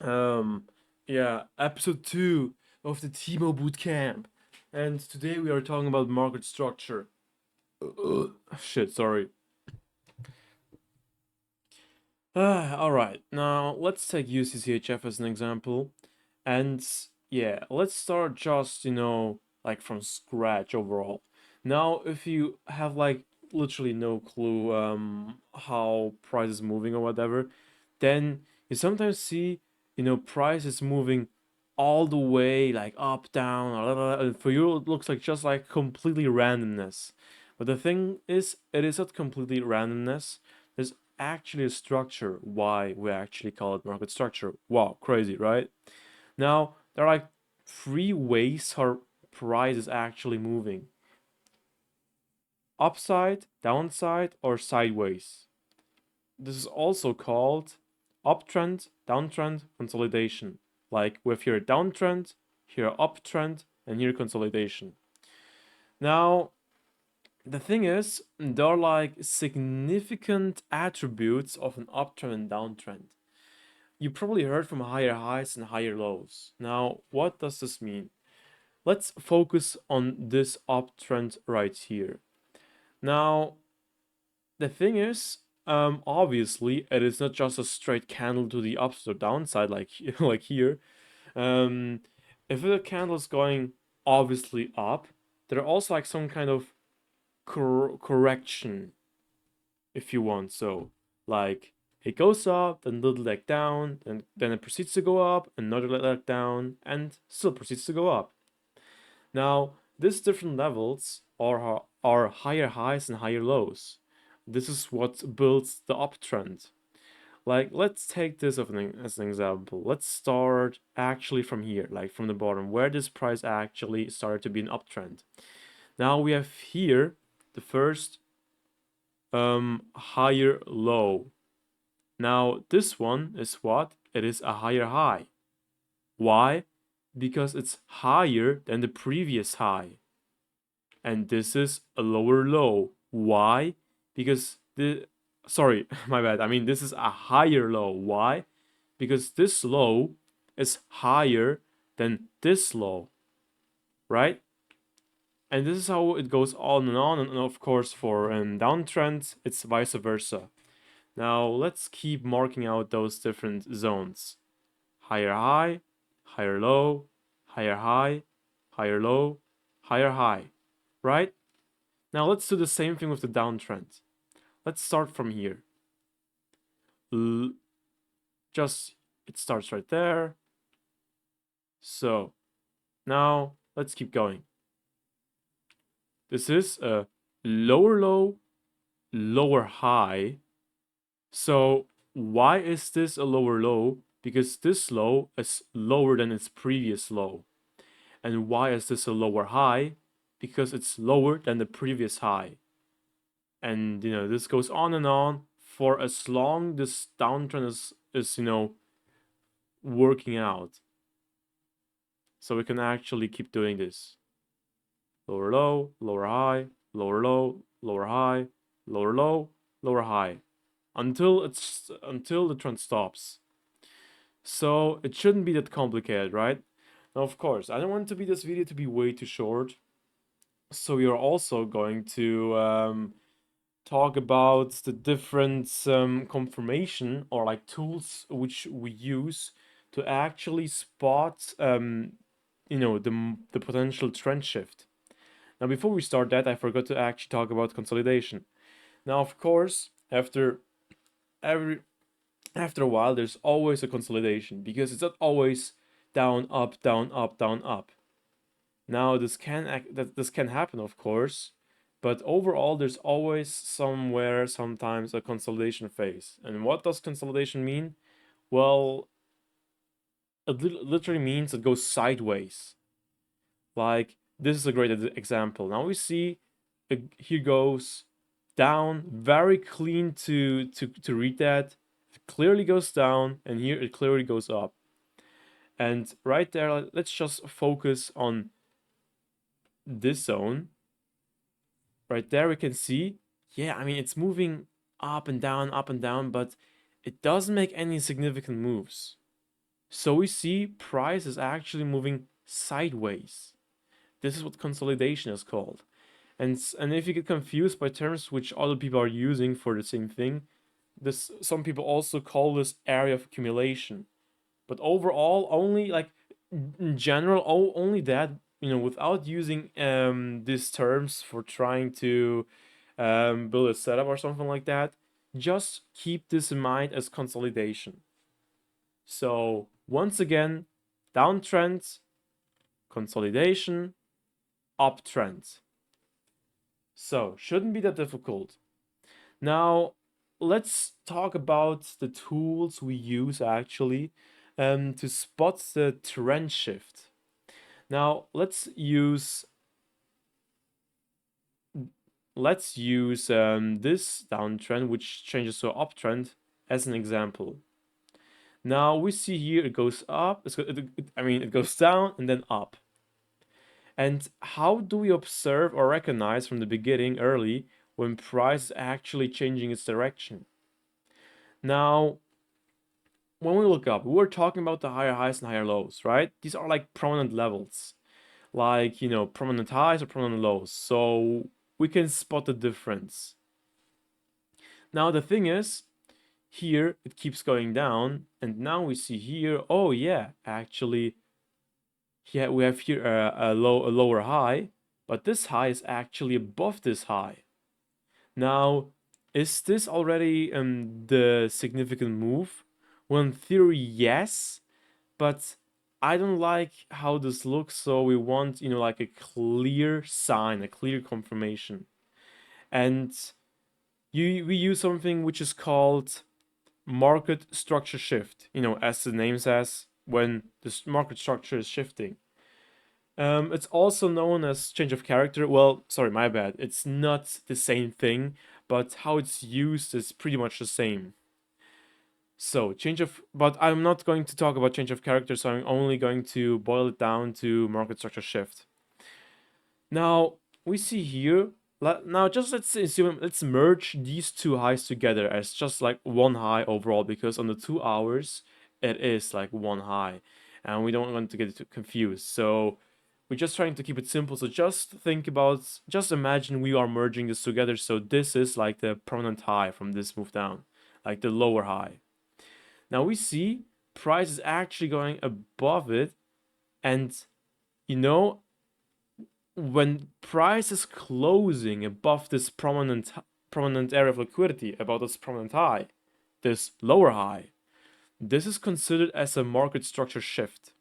um, yeah, episode 2 of the TEMU Bootcamp. And today we are talking about market structure. Shit, sorry. Alright, now let's take UCCHF as an example. And yeah, let's start just, like from scratch overall. Now, if you have like literally no clue how price is moving or whatever, then you sometimes see, price is moving all the way like up, down, and for you it looks like just like completely randomness. But the thing is, it is not completely randomness. There's actually a structure why we actually call it market structure. Wow, crazy, right? Now, there are like three ways how price is actually moving: upside, downside, or sideways. This is also called uptrend, downtrend, consolidation. Like with here downtrend, here uptrend, and here consolidation. Now, the thing is, there are like significant attributes of an uptrend and downtrend. You probably heard from higher highs and higher lows. Now, what does this mean? Let's focus on this uptrend right here. Now, the thing is, obviously, it is not just a straight candle to the upside or downside like like here. Um, if the candle is going obviously up, there are also like some kind of correction, if you want. So, like it goes up, then little leg down, then it proceeds to go up, another leg down, and still proceeds to go up. Now, these different levels are higher highs and higher lows. This is what builds the uptrend. Like, let's take this as an example. Let's start actually from here, like from the bottom, where this price actually started to be an uptrend. Now we have here the first higher low. Now this one is what? It is a higher high. Why? Because it's higher than the previous high. And this is a lower low. Why? Because sorry, my bad. I mean, this is a higher low. Why? Because this low is higher than this low, right? And this is how it goes on, and of course for downtrend, it's vice versa. Now let's keep marking out those different zones. Higher high, higher low, higher high, higher low, higher high, right? Now let's do the same thing with the downtrend. Let's start from here. Just, it starts right there. So now let's keep going. This is a lower low, lower high. So why is this a lower low? Because this low is lower than its previous low. And why is this a lower high? Because it's lower than the previous high. And this goes on and on for as long this downtrend is working out. So we can actually keep doing this. Lower low, lower high, lower low, lower high, lower low, lower high. Until the trend stops. So it shouldn't be that complicated, right? Now, of course, I don't want this video to be way too short. So we are also going to talk about the different confirmation or like tools which we use to actually spot the potential trend shift. Now, before we start that, I forgot to actually talk about consolidation. Now, of course, after a while, there's always a consolidation because it's not always down, up, down, up, down, up. Now, this can happen, of course, but overall, there's always sometimes a consolidation phase. And what does consolidation mean? Well, it literally means it goes sideways. Like, this is a great example. Now we see here goes down, very clean to read that. It clearly goes down, and here it clearly goes up. And right there, let's just focus on this zone. Right there we can see, yeah, I mean, it's moving up and down, but it doesn't make any significant moves. So we see price is actually moving sideways. This is what consolidation is called. And if you get confused by terms which other people are using for the same thing, some people also call this area of accumulation. But overall, only like in general, only that, without using these terms for trying to build a setup or something like that, just keep this in mind as consolidation. So once again, downtrend, consolidation, uptrend. So shouldn't be that difficult. Now let's talk about the tools we use actually to spot the trend shift. Now let's use this downtrend, which changes to uptrend, as an example. Now we see here it goes up. It goes down and then up. And how do we observe or recognize from the beginning early when price is actually changing its direction? Now, when we look up, we were talking about the higher highs and higher lows, right? These are like prominent levels, like, prominent highs or prominent lows. So we can spot the difference. Now, the thing is, here it keeps going down, and now we see here, oh yeah, actually, yeah, we have here a lower high, but this high is actually above this high. Now, is this already the significant move? Well, in theory, yes, but I don't like how this looks, so we want, like a clear sign, a clear confirmation. And we use something which is called market structure shift, as the name says, when the market structure is shifting. It's also known as change of character. Well, sorry, my bad. It's not the same thing, but how it's used is pretty much the same. So, but I'm not going to talk about change of character, so I'm only going to boil it down to market structure shift. Now, we see here, now just let's assume, let's merge these two highs together as just like one high overall, because on the 2 hours, it is like one high, and we don't want to get too confused. So, we're just trying to keep it simple. So just imagine we are merging this together. So this is like the prominent high from this move down, like the lower high. Now we see price is actually going above it, and when price is closing above this prominent area of liquidity, about this prominent high, this lower high, this is considered as a market structure shift.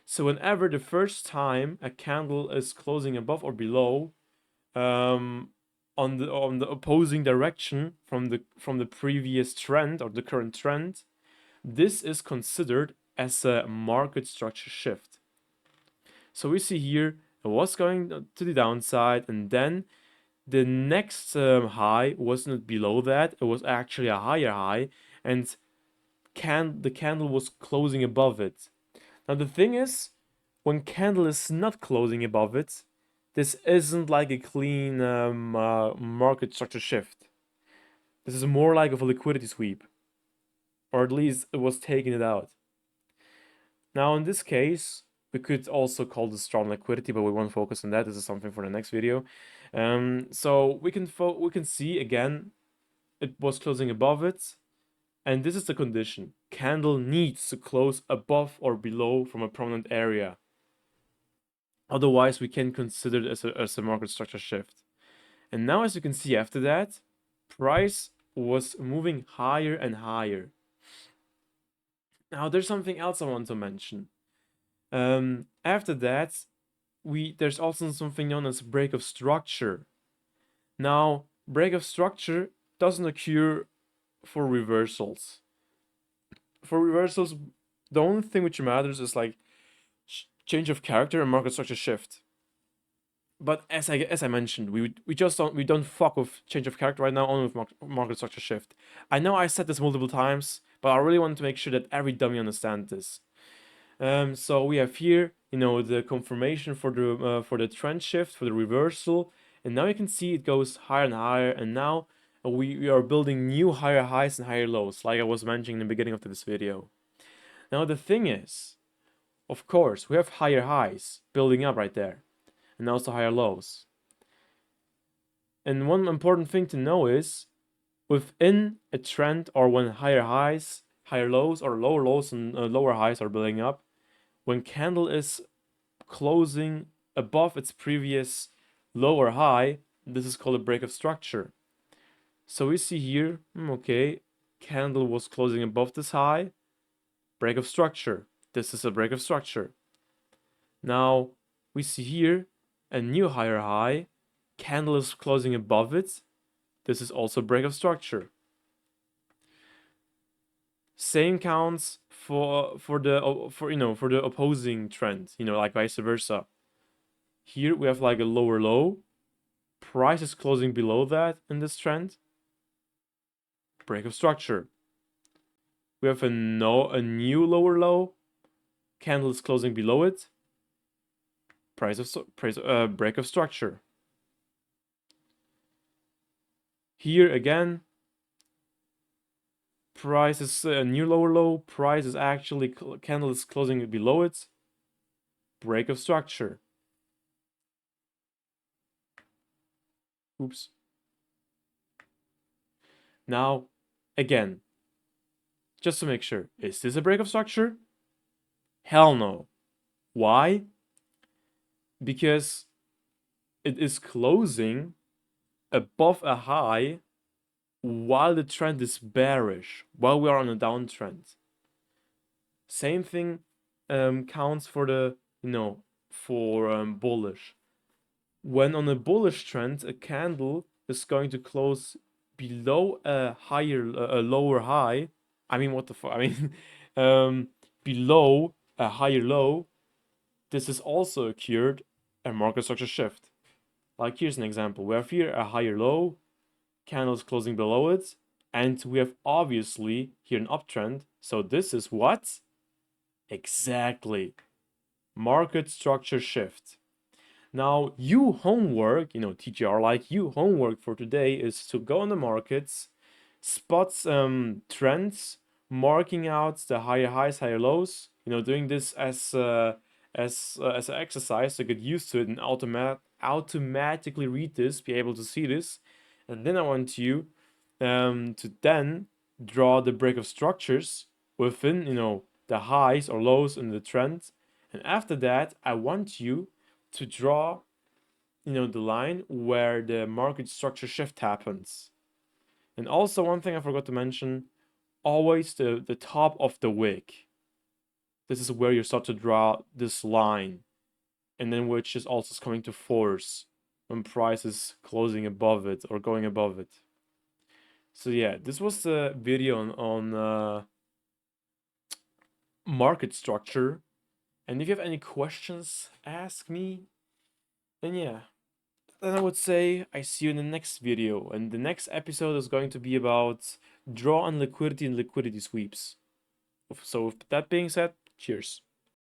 So whenever the first time a candle is closing above or below, on the opposing direction from the previous trend or the current trend, this is considered as a market structure shift. So we see here it was going to the downside, and then the next high wasn't below that; it was actually a higher high, and the candle was closing above it. Now the thing is, when candle is not closing above it, this isn't like a clean market structure shift. This is more like of a liquidity sweep, or at least it was taking it out. Now in this case, we could also call this strong liquidity, but we won't focus on that. This is something for the next video. So we can see again, it was closing above it, and this is the condition. Candle needs to close above or below from a prominent area. Otherwise, we can consider it as a market structure shift. And now, as you can see after that, price was moving higher and higher. Now, there's something else I want to mention. After that, there's also something known as break of structure. Now, break of structure doesn't occur for reversals. For reversals, the only thing which matters is like change of character and market structure shift. But as I mentioned, we don't fuck with change of character right now, only with market structure shift. I know I said this multiple times, but I really want to make sure that every dummy understands this. So we have here, the confirmation for the trend shift, for the reversal, and now you can see it goes higher and higher, and now we are building new higher highs and higher lows, like I was mentioning in the beginning of this video. Now the thing is, of course, we have higher highs building up right there, and also higher lows. And one important thing to know is, within a trend, or when higher highs, higher lows, or lower lows and lower highs are building up, when candle is closing above its previous lower high, this is called a break of structure. So we see here, okay, candle was closing above this high, break of structure. This is a break of structure. Now we see here a new higher high, candle is closing above it. This is also break of structure. Same counts for the opposing trend, like vice versa. Here we have like a lower low, price is closing below that in this trend, break of structure. We have a new lower low, candle is closing below it, break of structure. Here again, price is a new lower low, price is actually candle is closing below it, break of structure. Oops. Now, again, just to make sure, is this a break of structure? Hell no. Why? Because it is closing above a high while the trend is bearish, while we are on a downtrend. Same thing counts for the, bullish. When on a bullish trend, a candle is going to close below a lower high. I mean, what the fuck? I mean, below a higher low. This is also occurred a market structure shift. Like here's an example. We have here a higher low, candles closing below it, and we have obviously here an uptrend. So this is what? Exactly. Market structure shift. Now, you homework, TGR, like you homework for today is to go on the markets, spot trends, marking out the higher highs, higher lows, doing this as an exercise to get used to it and automatically read this, be able to see this. And then I want you to then draw the break of structures within, the highs or lows in the trend. And after that, I want you to draw, the line where the market structure shift happens. And also one thing I forgot to mention, always the top of the wick. This is where you start to draw this line, and then which is also coming to force when price is closing above it or going above it. So yeah, this was the video on market structure. And if you have any questions, ask me. And yeah, then I would say I see you in the next video. And the next episode is going to be about draw on liquidity and liquidity sweeps. So with that being said, cheers.